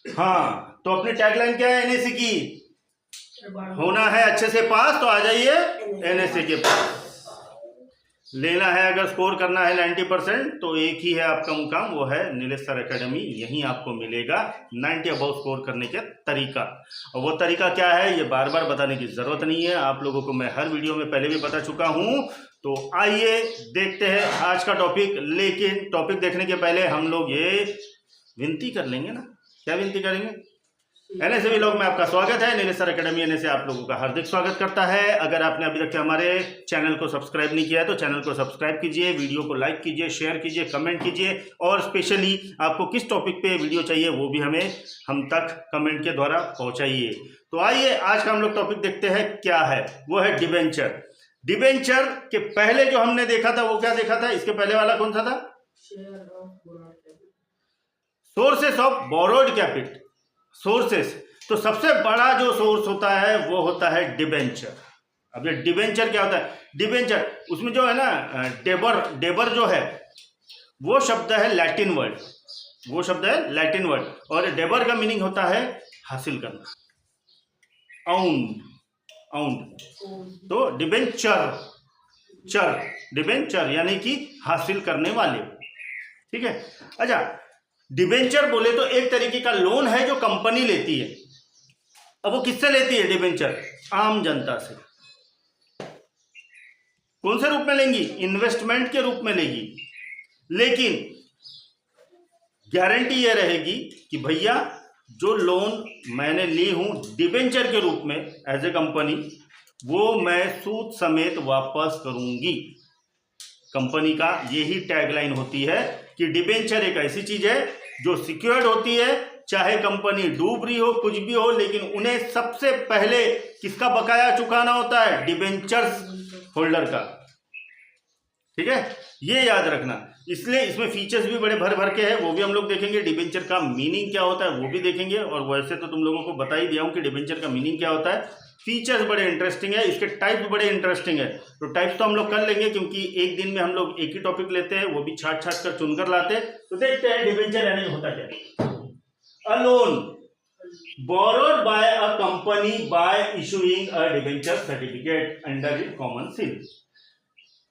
हाँ, तो अपनी टैगलाइन क्या है एनएससी की? होना है अच्छे से पास, तो आ जाइए एनएससी के पास। लेना है, अगर स्कोर करना है 90%, तो एक ही है आपका मुकाम, वो है नीलेश सर एकेडमी। यहीं आपको मिलेगा 90 अबव स्कोर करने का तरीका। और वो तरीका क्या है, ये बार बार बताने की जरूरत नहीं है, आप लोगों को मैं हर वीडियो में पहले भी बता चुका हूं। तो आइए देखते हैं आज का टॉपिक। लेकिन टॉपिक देखने के पहले हम लोग ये विनती कर लेंगे ना, क्या विनती करेंगे? एनएसए व्लॉग में आपका स्वागत है। नीलेश सर एकेडमी एनएसए आप लोगों का हार्दिक स्वागत करता है। अगर आपने अभी तक हमारे चैनल को सब्सक्राइब नहीं किया है तो चैनल को सब्सक्राइब कीजिए, वीडियो को लाइक कीजिए, शेयर कीजिए, कमेंट कीजिए, और स्पेशली आपको किस टॉपिक पे वीडियो चाहिए वो भी हम तक कमेंट के द्वारा पहुंचाइए। तो आइए आज का हम लोग टॉपिक देखते हैं, क्या है वो है डिबेंचर। डिबेंचर के पहले जो हमने देखा था वो क्या देखा था? इसके पहले वाला कौन सा था? Sources of borrowed capital. Sources, तो सबसे बड़ा जो सोर्स होता है वो होता है डिबेंचर। अब ये डिबेंचर क्या होता है? डिबेंचर उसमें जो है ना, डेबर जो है वो शब्द है लैटिन वर्ड, वो शब्द है लैटिन वर्ड, और डेबर का मीनिंग होता है हासिल करना, आउंड आउंड। तो डिबेंचर यानी कि हासिल करने वाले, ठीक है। अच्छा, डिबेंचर बोले तो एक तरीके का लोन है जो कंपनी लेती है। अब वो किससे लेती है डिबेंचर? आम जनता से। कौन से रूप में लेंगी? इन्वेस्टमेंट के रूप में लेगी, लेकिन गारंटी ये रहेगी कि भैया जो लोन मैंने ली हूं डिबेंचर के रूप में एज ए कंपनी, वो मैं सूद समेत वापस करूंगी। कंपनी का यही टैगलाइन होती है कि डिबेंचर एक ऐसी चीज है जो सिक्योर्ड होती है, चाहे कंपनी डूब रही हो, कुछ भी हो, लेकिन उन्हें सबसे पहले किसका बकाया चुकाना होता है? डिबेंचर्स होल्डर का, ठीक है, ये याद रखना। इसलिए इसमें फीचर्स भी बड़े भर भर के हैं, वो भी हम लोग देखेंगे। डिबेंचर का मीनिंग क्या होता है वो भी देखेंगे, और वैसे तो तुम लोगों को बता ही दिया हूं कि डिबेंचर का मीनिंग क्या होता है। फीचर्स बड़े इंटरेस्टिंग है, इसके टाइप्स बड़े इंटरेस्टिंग है। तो टाइप्स तो हम लोग कर लेंगे, क्योंकि एक दिन में हम लोग एक ही टॉपिक लेते हैं, वो भी छाट छाट कर चुनकर लाते हैं। तो देखते हैं डिबेंचर यानी होता क्या। अ loan borrowed by a company by issuing a debenture certificate under its common seal।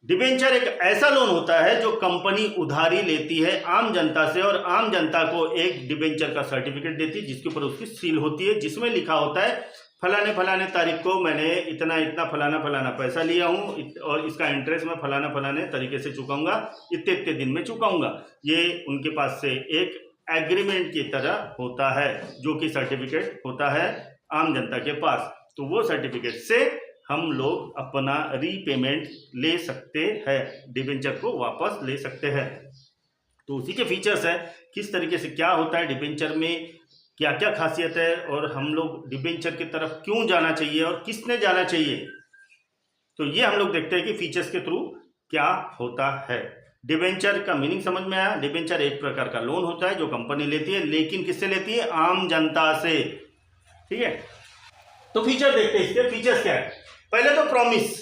Debenture एक ऐसा लोन होता है जो कंपनी उधारी लेती है आम जनता से, और आम जनता को एक डिबेंचर का सर्टिफिकेट देती है जिसके ऊपर उसकी सील होती है, जिसमें लिखा होता है फलाने फलाने तारीख को मैंने इतना इतना फलाना फलाना पैसा लिया हूं, और इसका इंटरेस्ट मैं फलाना फलाने तरीके से चुकाऊंगा, इतने इतने दिन में चुकाऊंगा। ये उनके पास से एक एग्रीमेंट की तरह होता है, जो कि सर्टिफिकेट होता है आम जनता के पास। तो वो सर्टिफिकेट से हम लोग अपना रीपेमेंट ले सकते हैं, डिबेंचर को वापस ले सकते हैं। तो उसी के फीचर्स है, किस तरीके से क्या होता है डिबेंचर में, क्या क्या खासियत है, और हम लोग डिबेंचर की तरफ क्यों जाना चाहिए और किसने जाना चाहिए। तो ये हम लोग देखते हैं कि फीचर्स के थ्रू क्या होता है। डिबेंचर का मीनिंग समझ में आया? डिबेंचर एक प्रकार का लोन होता है जो कंपनी लेती है, लेकिन किससे लेती है? आम जनता से, ठीक है। तो फीचर देखते हैं, इसके फीचर्स क्या है। पहले तो प्रॉमिस।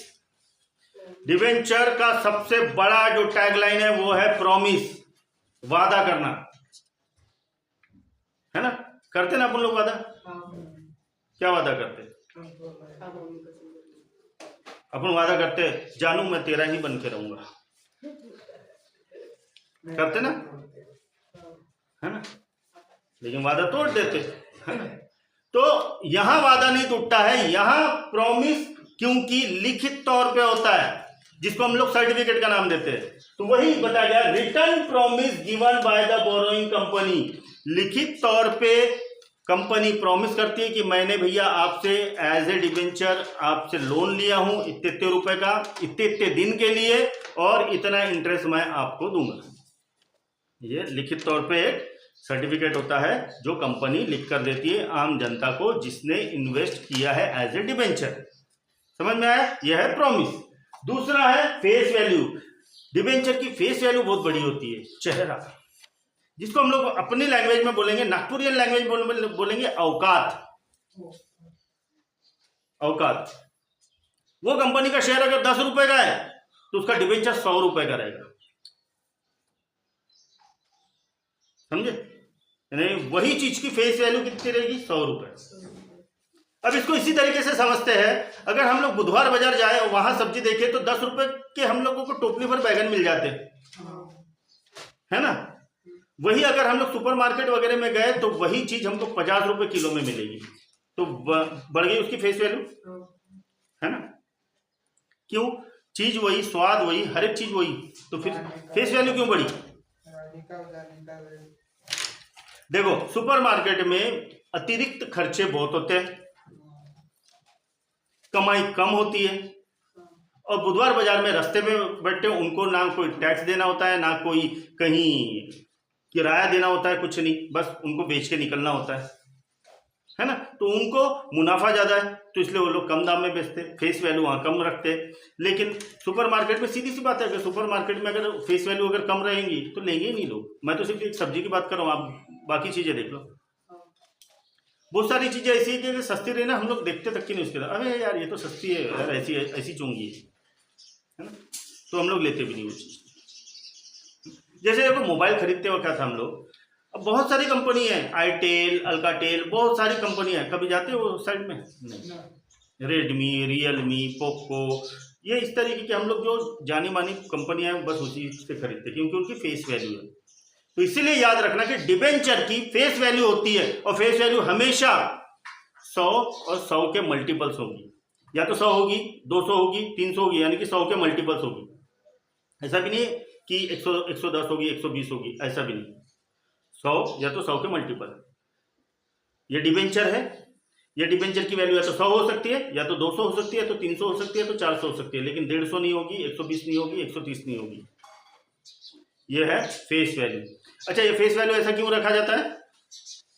डिबेंचर का सबसे बड़ा जो टैगलाइन है वो है प्रॉमिस, वादा करना, है ना। करते ना अपन लोग वादा? क्या वादा करते? अपन वादा करते जानू मैं तेरा ही बन के रहूंगा, करते ना, है ना। लेकिन वादा तोड़ देते, है ना। तो यहां वादा नहीं टूटता है, यहां प्रॉमिस, क्योंकि लिखित तौर पे होता है, जिसको हम लोग सर्टिफिकेट का नाम देते हैं। तो वही बताया गया, return promise given by the borrowing company. लिखित तौर पे कंपनी प्रॉमिस करती है कि मैंने भैया आपसे एज ए डिबेंचर आपसे लोन लिया हूं इतने इतने रुपए का, इतने इतने दिन के लिए, और इतना इंटरेस्ट मैं आपको दूंगा। ये लिखित तौर पे एक सर्टिफिकेट होता है जो कंपनी लिख कर देती है आम जनता को जिसने इन्वेस्ट किया है एज ए डिबेंचर। समझ में आया? यह है प्रॉमिस। दूसरा है फेस वैल्यू। डिबेंचर की फेस वैल्यू बहुत बड़ी होती है, चेहरा, जिसको हम लोग अपनी लैंग्वेज में बोलेंगे, नागपुरियन लैंग्वेज बोलेंगे औकात। औकात। वो कंपनी का शेयर अगर 10 रुपए का है तो उसका डिबेंचर 100 रुपए का रहेगा, समझे? यानी वही चीज की फेस वैल्यू कितनी रहेगी, 100 रुपए। अब इसको इसी तरीके से समझते हैं, अगर हम लोग बुधवार बाजार जाए और वहां सब्जी देखें तो 10 रुपए के हम लोगों को टोपली भर बैगन मिल जाते है ना। वही अगर हम लोग सुपरमार्केट वगैरह में गए तो वही चीज हमको 50 रुपए किलो में मिलेगी, तो बढ़ गई उसकी फेस वैल्यू, है ना। क्यों, चीज वही, स्वाद वही, हर एक चीज वही, तो फिर फेस वैल्यू क्यों बढ़ी। देखो सुपरमार्केट में अतिरिक्त खर्चे बहुत होते हैं, कमाई कम होती है, और बुधवार बाजार में रास्ते में बैठे उनको ना कोई टैक्स देना होता है, ना कोई कहीं किराया देना होता है, कुछ नहीं, बस उनको बेच के निकलना होता है ना। तो उनको मुनाफा ज्यादा है, तो इसलिए वो लोग कम दाम में बेचते, फेस वैल्यू वहां कम रखते। लेकिन सुपरमार्केट में सीधी सी बात है, अगर सुपरमार्केट में अगर फेस वैल्यू अगर कम रहेंगी तो लेंगे ही नहीं लोग। मैं तो सिर्फ एक सब्जी की बात कर रहा हूँ, आप बाकी चीजें देख लो, बहुत सारी चीजें ऐसी है कि सस्ती रही ना, हम लोग देखते तक की नहीं उसके, अरे यार ये तो सस्ती है यार, ऐसी ऐसी चूंगी है ना, तो हम लोग लेते भी नहीं वो चीज। जैसे देखो मोबाइल खरीदते वक्त हम लोग, अब बहुत सारी कंपनी है, आईटेल, अल्काटेल, बहुत सारी कंपनी है, कभी जाते हो वो साइड में नहीं। रेडमी, रियलमी, पोको, ये इस तरीके के हम लोग जो जानी मानी कंपनियां हैं बस उसी से खरीदते हैं, क्योंकि उनकी फेस वैल्यू है। तो इसीलिए याद रखना कि डिबेंचर की फेस वैल्यू होती है, और फेस वैल्यू हमेशा 100 और 100 के मल्टीपल्स होगी, या तो 100 होगी, 200 होगी, 300 होगी, यानी कि 100 के मल्टीपल्स होगी। ऐसा भी नहीं कि 110 होगी, 120 होगी, ऐसा भी नहीं, 100 या तो 100 के मल्टीपल। ये डिबेंचर है, ये डिबेंचर की वैल्यू या तो 100 हो सकती है, या तो 200 हो सकती है, तो 300 हो सकती है, तो 400 हो सकती है, लेकिन 150 नहीं होगी, 120 नहीं होगी, 130 नहीं होगी। ये है फेस वैल्यू। अच्छा, ये फेस वैल्यू ऐसा क्यों रखा जाता है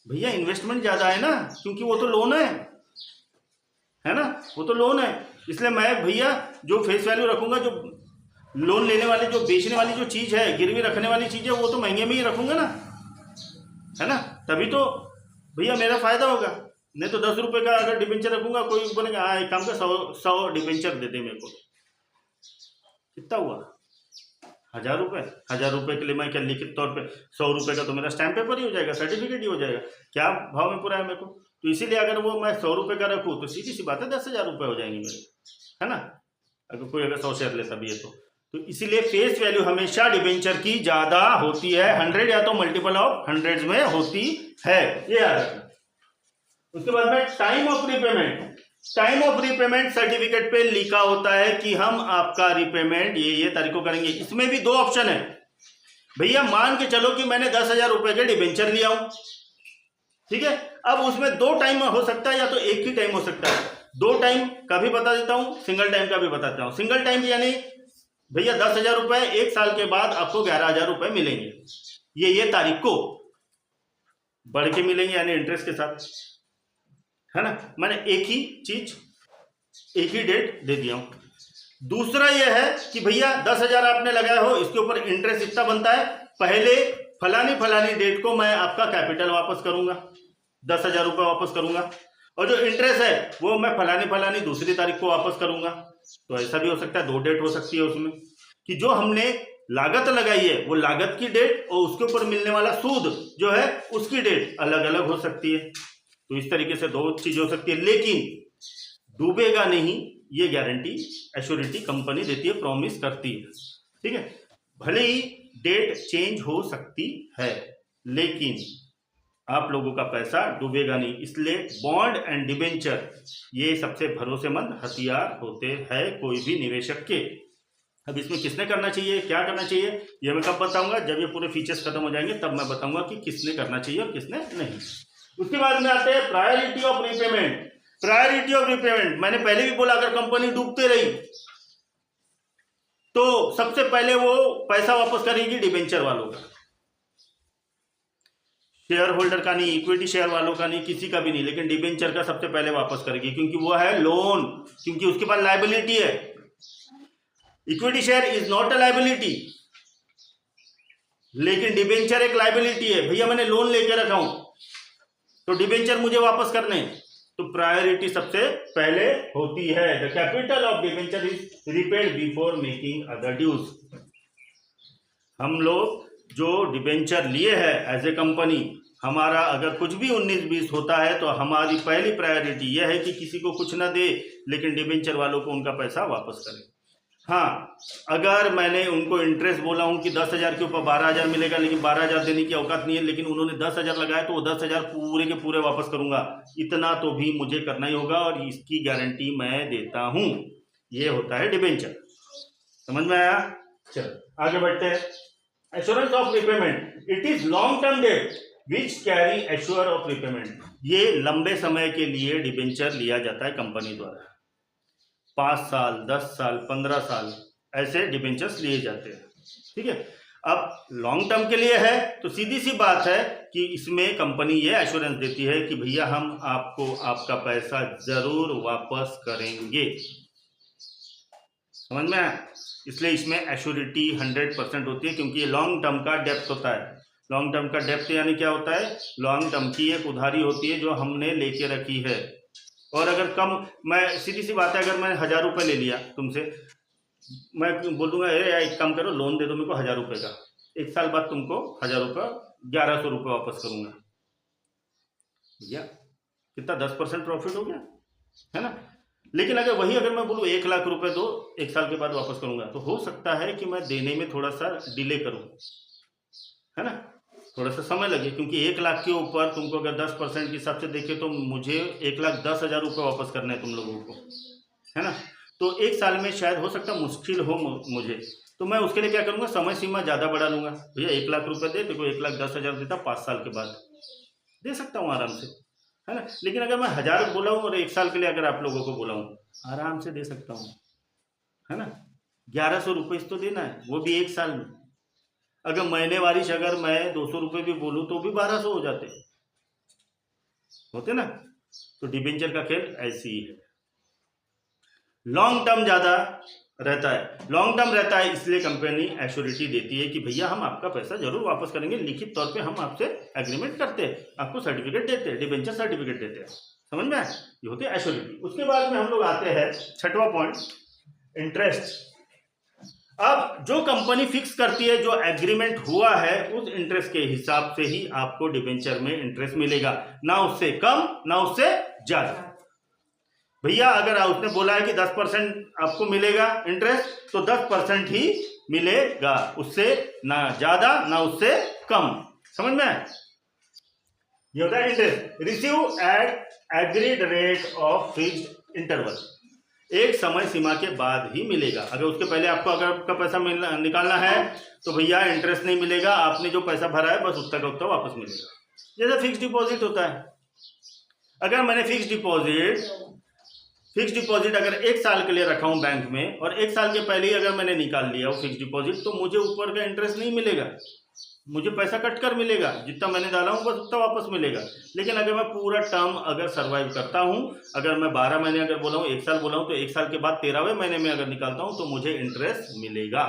भैया, इन्वेस्टमेंट ज्यादा है ना, क्योंकि वो तो लोन है ना, वो तो लोन है, इसलिए मैं भैया जो फेस वैल्यू रखूंगा, जो लोन लेने वाले, जो बेचने वाली जो चीज है, गिरवी रखने वाली चीज है, वो तो महंगे में ही रखूंगा ना, है ना, तभी तो भैया मेरा फायदा होगा। नहीं तो 10 रुपए का अगर डिबेंचर रखूंगा, कोई बोलेगा हाँ एक काम का 100 डिबेंचर दे दे मेरे को, कितना हुआ 1000 रुपए। 1000 रुपए के लिए मैं क्या लिखित तौर पे 100 रुपए का तो मेरा स्टैंप पेपर ही हो जाएगा, सर्टिफिकेट ही हो जाएगा, क्या भाव में पूरा है मेरे को। तो इसीलिए अगर वो मैं 100 रुपए का रखूँ तो सीधी सी बात है 10,000 रुपए हो जाएंगे मेरे, है ना, अगर कोई अगर 100 शेयर लेता भी है तो इसीलिए फेस वैल्यू हमेशा डिबेंचर की ज्यादा होती है, 100 या तो मल्टीपल ऑफ 100 में होती है, ये याद रखना। उसके बाद में time of repayment, time of repayment certificate पे लिखा होता है कि हम आपका रिपेमेंट ये तारीख को करेंगे। इसमें भी 2 ऑप्शन है भैया, मान के चलो कि मैंने 10,000 रुपए के डिबेंचर लिया हूं, ठीक है, अब उसमें 2 टाइम हो सकता है, या तो एक ही टाइम हो सकता है। 2 टाइम का भी बता देता हूं, सिंगल टाइम का भी बताता हूं। सिंगल टाइम यानी भैया 10,000 रुपए 1 साल के बाद आपको 11,000 रुपए मिलेंगे, ये तारीख को बढ़ के मिलेंगे, यानी इंटरेस्ट के साथ, है ना, मैंने एक ही चीज एक ही डेट दे दिया हूं। दूसरा यह है कि भैया 10,000 आपने लगाया हो, इसके ऊपर इंटरेस्ट इतना बनता है, पहले फलानी डेट को मैं आपका कैपिटल वापस करूंगा, 10,000 रुपए वापस करूंगा, और जो इंटरेस्ट है वो मैं फलानी दूसरी तारीख को वापस करूंगा। तो ऐसा भी हो सकता है, 2 डेट हो सकती है उसमें, कि जो हमने लागत लगाई है वो लागत की डेट, और उसके ऊपर मिलने वाला सूद जो है उसकी डेट अलग अलग हो सकती है। तो इस तरीके से 2 चीज हो सकती है, लेकिन डूबेगा नहीं, ये गारंटी एश्योरिटी कंपनी देती है, प्रॉमिस करती है, ठीक है। भले ही डेट चेंज हो सकती है, लेकिन आप लोगों का पैसा डूबेगा नहीं। इसलिए बॉन्ड एंड डिबेंचर ये सबसे भरोसेमंद हथियार होते हैं कोई भी निवेशक के। अब इसमें किसने करना चाहिए, क्या करना चाहिए, ये मैं कब बताऊंगा, जब ये पूरे फीचर्स खत्म हो जाएंगे तब मैं बताऊंगा कि किसने करना चाहिए और किसने नहीं। उसके बाद में आते हैं priority of repayment. Priority of repayment मैंने पहले भी बोला, अगर कंपनी डूबते रही तो सबसे पहले वो पैसा वापस करेगी डिबेंचर वालों का, शेयर होल्डर का नहीं, इक्विटी शेयर वालों का नहीं, किसी का भी नहीं, लेकिन डिबेंचर का सबसे पहले वापस करेगी, क्योंकि वो है लोन, क्योंकि उसके पास लायबिलिटी है। Equity share is not a liability, लेकिन डिबेंचर एक लायबिलिटी है। भैया मैंने लोन लेके रखा हूं तो डिबेंचर मुझे वापस करने, तो प्रायोरिटी सबसे पहले होती है। The capital of debenture is repaid before making other dues. हम लोग जो डिबेंचर लिए हैं एज ए कंपनी, हमारा अगर कुछ भी 19-20 होता है तो हमारी पहली प्रायोरिटी यह है कि किसी को कुछ ना दे, लेकिन डिबेंचर वालों को उनका पैसा वापस करें। हाँ, अगर मैंने उनको इंटरेस्ट बोला हूँ कि 10,000 के ऊपर 12,000 मिलेगा, लेकिन 12,000 देने की औकात नहीं है, लेकिन उन्होंने 10,000 लगाया तो वो 10,000 पूरे के पूरे वापस करूंगा, इतना तो भी मुझे करना ही होगा और इसकी गारंटी मैं देता हूँ। ये होता है डिबेंचर। समझ में आया? चलो आगे बढ़ते हैं। Assurance of repayment, it is long term debt which carry assure of repayment. ये लंबे समय के लिए डिबेंचर लिया जाता है कंपनी द्वारा। 5 साल, 10 साल, 15 साल ऐसे डिबेंचर्स लिए जाते हैं। ठीक है, अब लॉन्ग टर्म के लिए है तो सीधी सी बात है कि इसमें कंपनी ये एश्योरेंस देती है कि भैया हम आपको आपका पैसा जरूर वापस करेंगे। समझ में आया? इसलिए इसमें एश्योरिटी 100% होती है, क्योंकि ये लॉन्ग टर्म का डेप्थ होता है। लॉन्ग टर्म का डेप्थ यानी क्या होता है? लॉन्ग टर्म की एक उधारी होती है जो हमने लेके रखी है। और अगर कम, मैं सीधी सी बात है, अगर मैं 1,000 रुपये ले लिया तुमसे, मैं बोल दूंगा अरे यार एक काम करो लोन दे दो मेरे को 1,000 रुपये का, 1 साल बाद तुमको 1,000 रुपये 1,100 रुपये वापस करूंगा। भैया कितना 10% प्रॉफिट हो गया, है ना? लेकिन अगर मैं बोलूँ 1,00,000 रुपये दो 1 साल के बाद वापस करूंगा, तो हो सकता है कि मैं देने में थोड़ा सा डिले करूँ, है ना, थोड़ा सा समय लगे, क्योंकि 1,00,000 के ऊपर तुमको अगर 10% के हिसाब से देखे तो मुझे 1,10,000 रुपये वापस करना है तुम लोगों को, है ना। तो 1 साल में शायद हो सकता मुश्किल हो मुझे, तो मैं उसके लिए क्या करूँगा, समय सीमा ज़्यादा बढ़ा लूँगा। भैया 1,00,000 रुपये दे, देखो 1,10,000 देता 5 साल के बाद दे सकता हूँ आराम से, है ना। लेकिन अगर मैं 1,000 बोला हूँ और 1 साल के लिए अगर आप लोगों को बोला हूँ, आराम से दे सकता हूँ, है ना। 1,100 रुपये तो देना है, वो भी 1 साल में। अगर महीने वारिश अगर मैं 200 रुपये भी बोलूँ तो भी 1,200 हो जाते होते ना। तो डिबेंचर का खेल ऐसी ही है। लॉन्ग टर्म ज़्यादा रहता है, लॉन्ग टर्म रहता है, इसलिए कंपनी एश्योरिटी देती है कि भैया हम आपका पैसा जरूर वापस करेंगे, लिखित तौर पे हम आपसे एग्रीमेंट करते हैं, आपको सर्टिफिकेट देते हैं, डिबेंचर सर्टिफिकेट देते हैं। समझ में? ये होती है एश्योरिटी। उसके बाद में हम लोग आते हैं 6वां पॉइंट, इंटरेस्ट। अब जो कंपनी फिक्स करती है, जो एग्रीमेंट हुआ है, उस इंटरेस्ट के हिसाब से ही आपको डिबेंचर में इंटरेस्ट मिलेगा, ना उससे कम ना उससे ज्यादा। भैया अगर उसने बोला है कि 10% आपको मिलेगा इंटरेस्ट, तो 10% ही मिलेगा, उससे ना ज्यादा ना उससे कम। समझ में? ये होता है interest. Receive at agreed rate of fixed interval, एक समय सीमा के बाद ही मिलेगा। अगर उसके पहले आपको अगर आपका पैसा निकालना है तो भैया इंटरेस्ट नहीं मिलेगा, आपने जो पैसा भरा है बस उतना का उतना वापस मिलेगा। जैसे फिक्स डिपॉजिट होता है, अगर मैंने फिक्स डिपॉजिट अगर 1 साल के लिए रखा हूं बैंक में, और 1 साल के पहले ही अगर मैंने निकाल लिया वो फिक्स डिपॉजिट, तो मुझे ऊपर का इंटरेस्ट नहीं मिलेगा, मुझे पैसा कट कर मिलेगा, जितना मैंने डाला हूँ बस उतना वापस मिलेगा। लेकिन अगर मैं पूरा टर्म अगर सर्वाइव करता हूँ, अगर मैं 12 महीने अगर बोला हूँ, 1 साल बोला हूँ, तो 1 साल के बाद 13वें महीने में अगर निकालता हूँ तो मुझे इंटरेस्ट मिलेगा।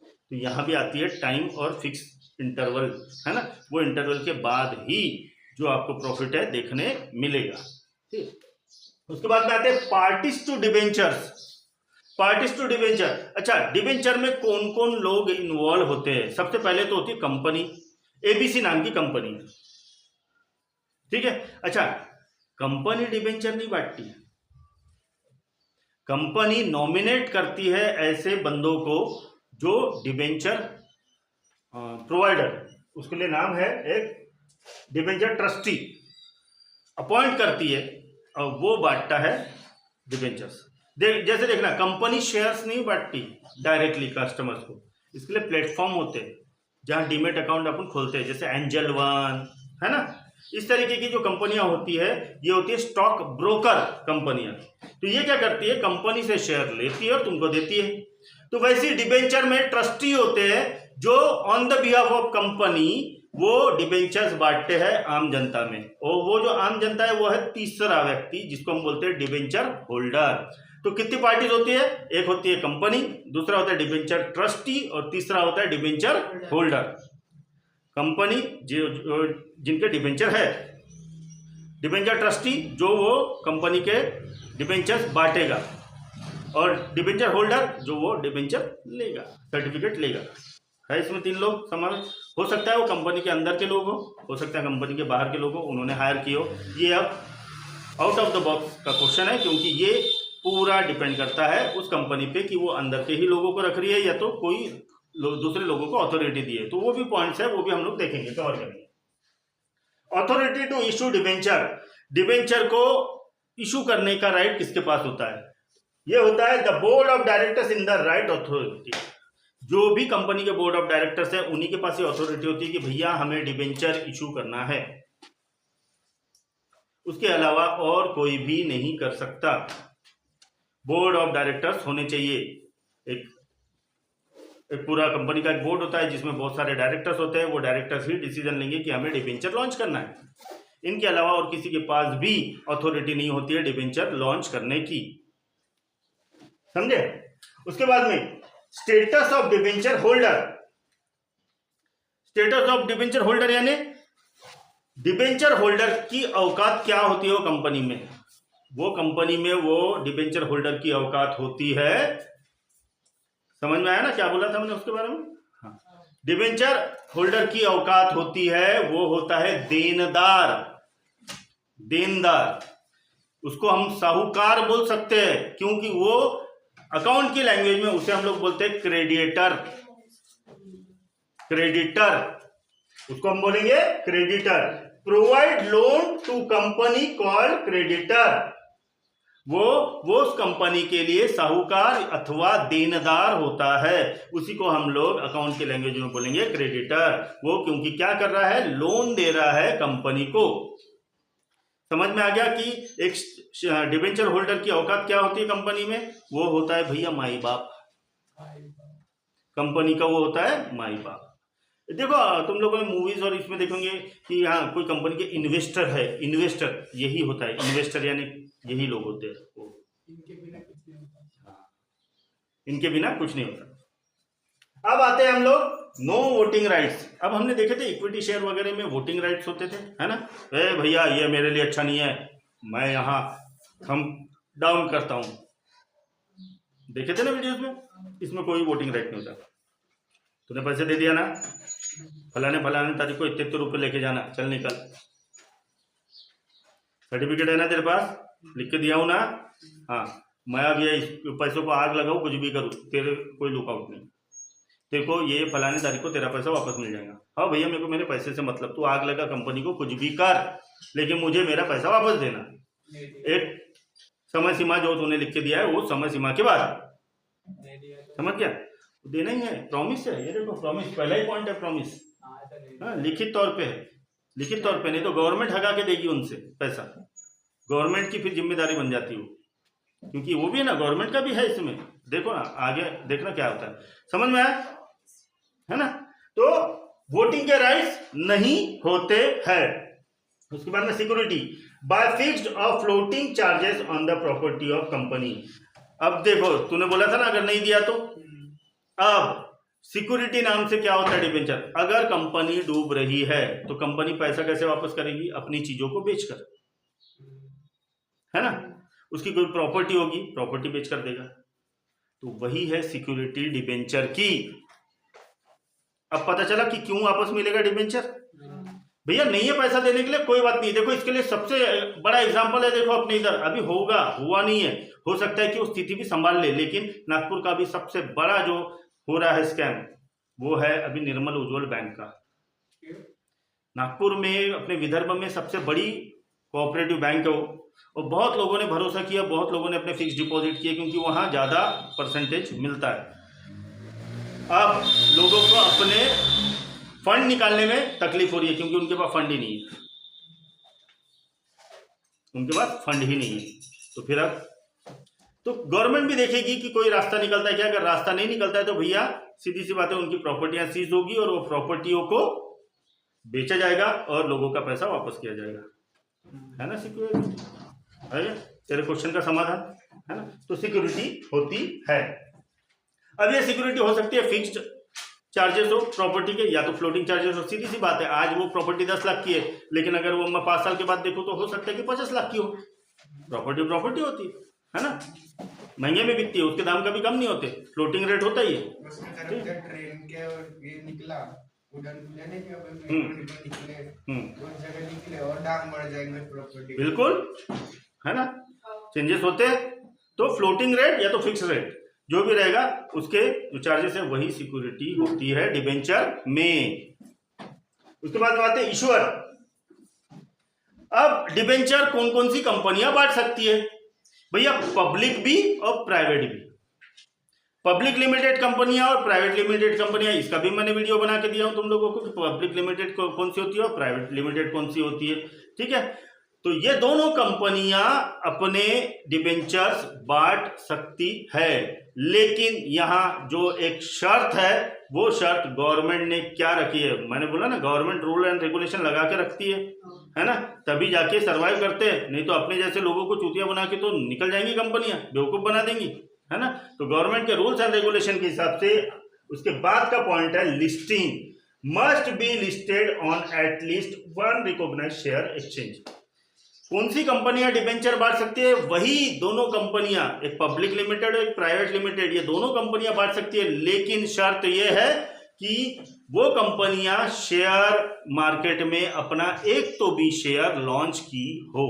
तो यहाँ भी आती है टाइम और फिक्स इंटरवल, है ना, वो इंटरवल के बाद ही जो आपको प्रॉफिट है देखने मिलेगा। ठीक, उसके बाद में आते हैं parties to debentures. Parties to debenture, अच्छा डिबेंचर में कौन कौन लोग इन्वॉल्व होते हैं? सबसे पहले तो होती है कंपनी, एबीसी नाम की कंपनी, ठीक है। अच्छा, कंपनी डिबेंचर नहीं बांटती है, कंपनी नॉमिनेट करती है ऐसे बंदों को जो डिबेंचर प्रोवाइडर, उसके लिए नाम है एक डिबेंचर ट्रस्टी, अपॉइंट करती है और वो बांटता है डिबेंचर्स। जैसे देखना, कंपनी शेयर्स नहीं बांटती डायरेक्टली कस्टमर्स को, इसके लिए प्लेटफॉर्म होते हैं जहां डीमेट अकाउंट अपन खोलते हैं, जैसे एंजल वन, है ना। इस तरीके की जो कंपनियां होती है, ये होती है स्टॉक ब्रोकर कंपनियां। तो ये क्या करती है, कंपनी से शेयर लेती है और तुमको देती है। तो वैसे डिबेंचर में ट्रस्टी होते हैं जो on the behalf of company वो डिबेंचर्स बांटते हैं आम जनता में, और वो जो आम जनता है वो है तीसरा व्यक्ति, जिसको हम बोलते हैं डिबेंचर होल्डर। तो कितनी पार्टीज होती है? एक होती है कंपनी, दूसरा होता है डिबेंचर ट्रस्टी, और तीसरा होता है डिबेंचर होल्डर। कंपनी जो जिनके डिबेंचर है, डिबेंचर ट्रस्टी जो वो कंपनी के डिबेंचर्स बांटेगा, और डिबेंचर होल्डर जो वो डिबेंचर लेगा, सर्टिफिकेट लेगा। है इसमें 3 लोग समावेश। हो सकता है वो कंपनी के अंदर के लोग हो सकता है कंपनी के बाहर के लोग हो, उन्होंने हायर किए हो। ये अब आउट ऑफ द बॉक्स का क्वेश्चन है, क्योंकि ये पूरा डिपेंड करता है उस कंपनी पे कि वो अंदर के ही लोगों को रख रही है या तो कोई दूसरे लोगों को अथॉरिटी दी है। तो वो भी पॉइंट्स है, वो भी हम लोग देखेंगे, कवर करेंगे। Authority to issue debenture, debenture को इशू करने का राइट किसके पास होता है? ये होता है the board of directors in the right authority. जो भी कंपनी के बोर्ड ऑफ डायरेक्टर्स है उन्हीं के पास ये अथॉरिटी होती है कि भैया हमें डिबेंचर इशू करना है, उसके अलावा और कोई भी नहीं कर सकता। बोर्ड ऑफ डायरेक्टर्स होने चाहिए। एक पूरा कंपनी का एक बोर्ड होता है जिसमें बहुत सारे डायरेक्टर्स होते हैं, वो डायरेक्टर्स ही डिसीजन लेंगे कि हमें डिबेंचर लॉन्च करना है। इनके अलावा और किसी के पास भी अथॉरिटी नहीं होती है डिबेंचर लॉन्च करने की, समझे? उसके बाद में status of debenture holder. Status of debenture holder यानी डिबेंचर होल्डर की औकात क्या होती है वो कंपनी में। वो कंपनी में वो डिबेंचर होल्डर की औकात होती है, समझ में आया ना क्या बोला था मैंने उसके बारे में? हाँ, डिबेंचर होल्डर की औकात होती है, वो होता है देनदार। देनदार, उसको हम साहूकार बोल सकते हैं, क्योंकि वो अकाउंट की लैंग्वेज में उसे हम लोग बोलते हैं क्रेडिटर। क्रेडिटर, उसको हम बोलेंगे creditor. Provide loan to company called creditor, वो उस कंपनी के लिए साहूकार अथवा देनदार होता है, उसी को हम लोग अकाउंट की लैंग्वेज में बोलेंगे क्रेडिटर। वो क्योंकि क्या कर रहा है? लोन दे रहा है कंपनी को। समझ में आ गया कि एक डिबेंचर होल्डर की औकात क्या होती है कंपनी में? वो होता है भैया माई बाप। कंपनी का वो होता है माई बाप। देखो तुम लोगों ने मूवीज और इसमें देखेंगे कि हाँ कोई कंपनी के इन्वेस्टर है, इन्वेस्टर यही होता है, इन्वेस्टर यानी यही लोग होते हैं। इनके बिना कुछ नहीं होता। हाँ, इनके बिना कुछ नहीं होता। अब आते हैं हम लोग नो वोटिंग राइट्स। अब हमने देखे थे इक्विटी शेयर वगैरह में वोटिंग राइट्स होते थे, है ना? भैया ये मेरे लिए अच्छा नहीं है, मैं यहाँ थम डाउन करता हूँ, देखे थे ना वीडियोस में? इसमें कोई वोटिंग राइट नहीं होता। तूने पैसे दे दिया ना, फलाने तारीख को इतने रुपए लेके जाना, चल निकल, सर्टिफिकेट है ना तेरे पास, लिख के दिया हूं ना। हाँ, मैं अब ये पैसों को आग लगाऊं, कुछ भी करूं, तेरे कोई लुकआउट नहीं, तेरे को ये फलाने तारीख को तेरा पैसा वापस मिल जाएगा। हाँ भैया मेरे को मेरे पैसे से मतलब, तू आग लगा कंपनी को, कुछ भी कर, लेकिन मुझे मेरा पैसा वापस देना। एक समय सीमा जो तूने लिख के दिया है वो समय सीमा के बाद, समझ गया? देना ही है, प्रॉमिस है। ये देखो प्रॉमिस, पहला ही पॉइंट है प्रॉमिस। हाँ, लिखित तौर पे है, लिखित तौर पे, नहीं तो गवर्नमेंट हगा के देगी उनसे पैसा, गवर्नमेंट की फिर जिम्मेदारी बन जाती है, क्योंकि वो भी है ना, गवर्नमेंट का भी है इसमें। देखो ना आगे देखना क्या होता है, समझ में आया है ना? तो वोटिंग के राइट्स नहीं होते हैं। उसके बाद में सिक्योरिटी बाय फिक्स्ड और floating charges on the property of company. अब देखो तूने बोला था ना अगर नहीं दिया तो, अब सिक्योरिटी नाम से क्या होता है डिबेंचर? अगर कंपनी डूब रही है तो कंपनी पैसा कैसे वापस करेगी? अपनी चीजों को बेचकर, है ना? उसकी कोई प्रॉपर्टी होगी, प्रॉपर्टी बेच कर देगा, तो वही है सिक्योरिटी डिबेंचर की। अब पता चला कि क्यों वापस मिलेगा डिबेंचर। भैया नहीं है पैसा देने के लिए, कोई बात नहीं, देखो इसके लिए सबसे बड़ा एग्जांपल है, देखो अपने इधर अभी होगा, हुआ नहीं है, हो सकता है कि वो स्थिति भी संभाल ले, लेकिन नागपुर का भी सबसे बड़ा जो हो रहा है स्कैम, वो है अभी निर्मल उज्ज्वल बैंक का। नागपुर में अपने विदर्भ में सबसे बड़ी कोऑपरेटिव बैंक है वो, और बहुत लोगों ने भरोसा किया, बहुत लोगों ने अपने फिक्स डिपॉजिट किए, क्योंकि वहां ज्यादा परसेंटेज मिलता है। अब लोगों को अपने फंड निकालने में तकलीफ हो रही है, क्योंकि उनके पास फंड ही नहीं है, उनके पास फंड ही नहीं है। तो फिर अब तो गवर्नमेंट भी देखेगी कि कोई रास्ता निकलता है क्या। अगर रास्ता नहीं निकलता है तो भैया सीधी सी बात है, उनकी प्रॉपर्टियां सीज होगी और वो प्रॉपर्टियों को बेचा जाएगा और लोगों का पैसा वापस किया जाएगा, है ना? सिक्योरिटी है तेरे क्वेश्चन का समाधान, है ना? तो सिक्योरिटी होती है। अब ये सिक्योरिटी हो सकती है फिक्स्ड चार्जेस हो प्रॉपर्टी के, या तो फ्लोटिंग चार्जेस हो। सीधी सी बात है, आज वो प्रॉपर्टी 10 लाख की है, लेकिन अगर वो मैं 5 साल के बाद देखूं तो हो सकता है कि 50 लाख की हो। प्रॉपर्टी होती है ना, महंगे में बिकती है, उसके दाम कभी कम नहीं होते, फ्लोटिंग रेट होता ही है। ट्रेन के ये निकला लेने के निकले उस जगह निकले और दाम बढ़ जाएंगे प्रॉपर्टी, बिल्कुल है ना, चेंजेस होते हैं। तो फ्लोटिंग रेट या तो फिक्स रेट जो भी रहेगा उसके जो चार्जेस है वही सिक्योरिटी होती है डिबेंचर में। उसके बाद आते हैं इश्यूअर। अब डिबेंचर कौन कौन सी कंपनियां बांट सकती है भैया, पब्लिक भी और प्राइवेट भी। पब्लिक लिमिटेड कंपनियां और प्राइवेट लिमिटेड कंपनियां, इसका भी मैंने वीडियो बना के दिया हूं तुम लोगों को कि पब्लिक लिमिटेड कौन सी होती है और प्राइवेट लिमिटेड कौन सी होती है। ठीक है, तो ये दोनों कंपनियां अपने डिबेंचर्स बांट सकती है, लेकिन यहां जो एक शर्त है वो शर्त गवर्नमेंट ने क्या रखी है, मैंने बोला ना गवर्नमेंट रूल एंड रेगुलेशन लगा के रखती है ना, तभी जाके सरवाइव करते हैं, नहीं तो अपने जैसे लोगों को चूतिया बना के तो निकल जाएंगी कंपनियां, बेवकूफ बना देंगी, है ना। तो गवर्नमेंट के रूल्स एंड रेगुलेशन के हिसाब से। उसके बाद का पॉइंट है listing must be listed on at least one recognised share exchange. कौन सी कंपनियां डिबेंचर बांट सकती है, वही दोनों कंपनियां, एक पब्लिक लिमिटेड और एक प्राइवेट लिमिटेड, ये दोनों कंपनियां बांट सकती है, लेकिन शर्त यह है कि वो कंपनियां शेयर मार्केट में अपना एक तो भी शेयर लॉन्च की हो।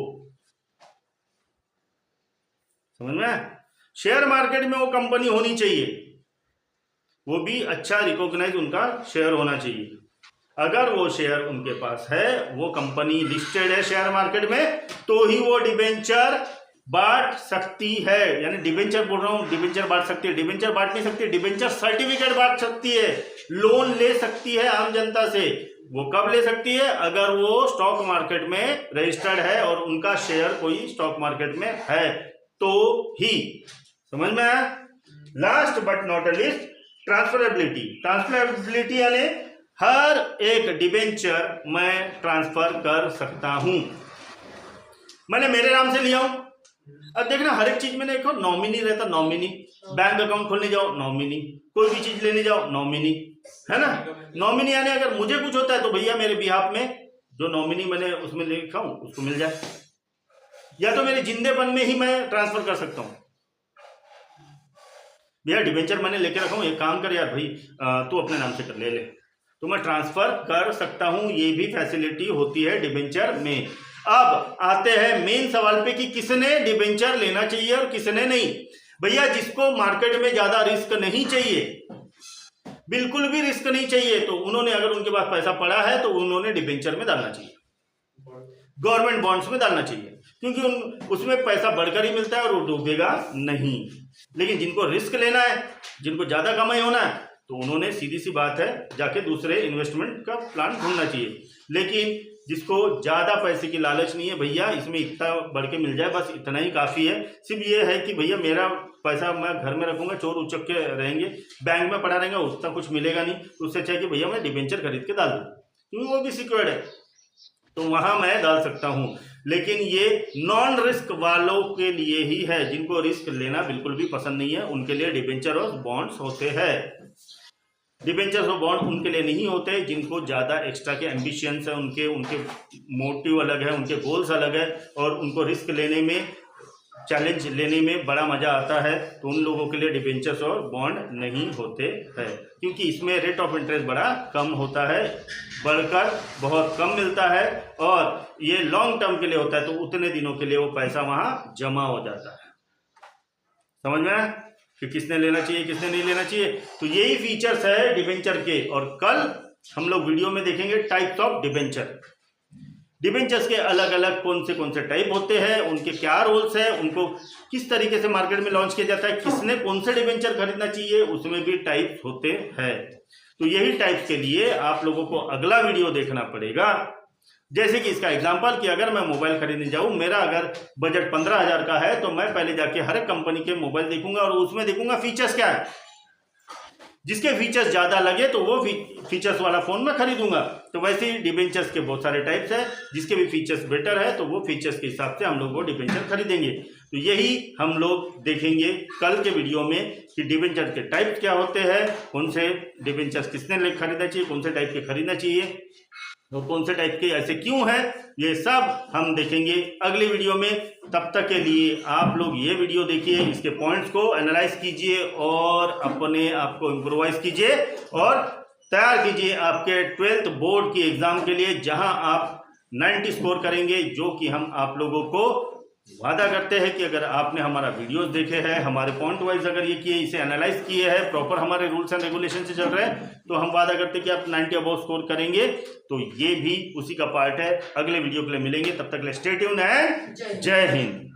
समझ में, शेयर मार्केट में वो कंपनी होनी चाहिए, वो भी अच्छा रिकॉग्नाइज उनका शेयर होना चाहिए। अगर वो शेयर उनके पास है, वो कंपनी लिस्टेड है शेयर मार्केट में, तो ही वो डिबेंचर बांट सकती है। यानी डिबेंचर बोल रहा हूं, डिबेंचर बांट सकती है, डिबेंचर बांट नहीं सकती, डिबेंचर सर्टिफिकेट बांट सकती है, लोन ले सकती है आम जनता से। वो कब ले सकती है, अगर वो स्टॉक मार्केट में रजिस्टर्ड है और उनका शेयर कोई स्टॉक मार्केट में है तो ही। समझ में आया। Last but not least transferability. Transferability यानी हर एक डिबेंचर मैं ट्रांसफर कर सकता हूं। मैंने मेरे नाम से लिया हूं, अब देखना हर एक चीज में देखो नॉमिनी रहता, नॉमिनी, बैंक अकाउंट खोलने जाओ नॉमिनी, कोई भी चीज लेने जाओ नॉमिनी, है ना। नॉमिनी यानी अगर मुझे कुछ होता है तो भैया मेरे बिहाफ में जो नॉमिनी मैंने उसमें लिखा हूं उसको मिल जाए, या तो मेरे जिंदेपन में ही मैं ट्रांसफर कर सकता हूं। भैया डिबेंचर मैंने लेके रखा हूं, एक काम कर यार भाई तू अपने नाम से कर ले, तो मैं ट्रांसफर कर सकता हूं, ये भी फैसिलिटी होती है डिबेंचर में। अब आते हैं मेन सवाल पे कि किसने डिबेंचर लेना चाहिए और किसने नहीं। भैया जिसको मार्केट में ज्यादा रिस्क नहीं चाहिए, बिल्कुल भी रिस्क नहीं चाहिए, तो उन्होंने, अगर उनके पास पैसा पड़ा है तो उन्होंने डिबेंचर में डालना चाहिए, गवर्नमेंट बॉन्ड्स में डालना चाहिए, क्योंकि उसमें पैसा बढ़कर ही मिलता है और वो डूबेगा नहीं। लेकिन जिनको रिस्क लेना है, जिनको ज्यादा कमाई होना है, तो उन्होंने सीधी सी बात है जाके दूसरे इन्वेस्टमेंट का प्लान ढूंढना चाहिए। लेकिन जिसको ज्यादा पैसे की लालच नहीं है, भैया इसमें इतना बढ़ के मिल जाए बस इतना ही काफी है, सिर्फ ये है कि भैया मेरा पैसा मैं घर में रखूंगा, चोर उचक के रहेंगे, बैंक में पड़ा रहेगा, उतना कुछ मिलेगा नहीं, तो उससे अच्छा है कि भैया मैं डिबेंचर खरीद के डाल दूं, क्योंकि वो भी सिक्योर्ड है, तो वहां मैं डाल सकता हूं। लेकिन ये नॉन रिस्क वालों के लिए ही है, जिनको रिस्क लेना बिल्कुल भी पसंद नहीं है, उनके लिए डिबेंचर और बॉन्ड्स होते हैं। डिबेंचर्स और बॉन्ड उनके लिए नहीं होते जिनको ज़्यादा एक्स्ट्रा के एम्बिशंस है, उनके मोटिव अलग है, उनके गोल्स अलग है, और उनको रिस्क लेने में, चैलेंज लेने में बड़ा मज़ा आता है, तो उन लोगों के लिए डिबेंचर्स और बॉन्ड नहीं होते हैं, क्योंकि इसमें रेट ऑफ इंटरेस्ट बड़ा कम होता है, बढ़कर बहुत कम मिलता है, और ये लॉन्ग टर्म के लिए होता है, तो उतने दिनों के लिए वो पैसा वहाँ जमा हो जाता है। समझ में आया कि किसने लेना चाहिए किसने नहीं लेना चाहिए। तो यही फीचर्स है डिबेंचर के, और कल हम लोग वीडियो में देखेंगे टाइप्स ऑफ डिबेंचर। डिबेंचर्स के अलग अलग कौन से टाइप होते हैं, उनके क्या रोल्स है, उनको किस तरीके से मार्केट में लॉन्च किया जाता है, किसने कौन से डिबेंचर खरीदना चाहिए, उसमें भी टाइप्स होते हैं। तो यही टाइप्स के लिए आप लोगों को अगला वीडियो देखना पड़ेगा। जैसे कि इसका एग्जांपल कि अगर मैं मोबाइल खरीदने जाऊं, मेरा अगर बजट 15,000 का है, तो मैं पहले जाके हर एक कंपनी के मोबाइल देखूंगा और उसमें देखूंगा फीचर्स क्या है, जिसके फीचर्स ज्यादा लगे तो वो फीचर्स वाला फोन मैं खरीदूंगा। तो वैसे ही डिबेंचर्स के बहुत सारे टाइप्स है, जिसके भी फीचर्स बेटर है तो वो फीचर्स के हिसाब से हम लोग वो डिबेंचर खरीदेंगे। तो यही हम लोग देखेंगे कल के वीडियो में कि डिबेंचर के टाइप क्या होते हैं, कौन से डिबेंचर्स किसने खरीदना चाहिए, कौन से टाइप के खरीदना चाहिए, और कौन से टाइप के ऐसे क्यों है, ये सब हम देखेंगे अगली वीडियो में। तब तक के लिए आप लोग ये वीडियो देखिए, इसके पॉइंट्स को एनालाइज कीजिए और अपने आप को इम्प्रोवाइज कीजिए, और तैयार कीजिए आपके 12th बोर्ड की एग्जाम के लिए, जहां आप 90 स्कोर करेंगे, जो कि हम आप लोगों को वादा करते हैं कि अगर आपने हमारा वीडियोस देखे हैं, हमारे पॉइंट वाइज अगर ये किए, इसे एनालाइज किए हैं, प्रॉपर हमारे रूल्स एंड रेगुलेशन से चल रहे हैं, तो हम वादा करते हैं कि आप 90 अबव स्कोर करेंगे। तो ये भी उसी का पार्ट है। अगले वीडियो के लिए मिलेंगे, तब तक स्टे ट्यून्ड एंड जय हिंद।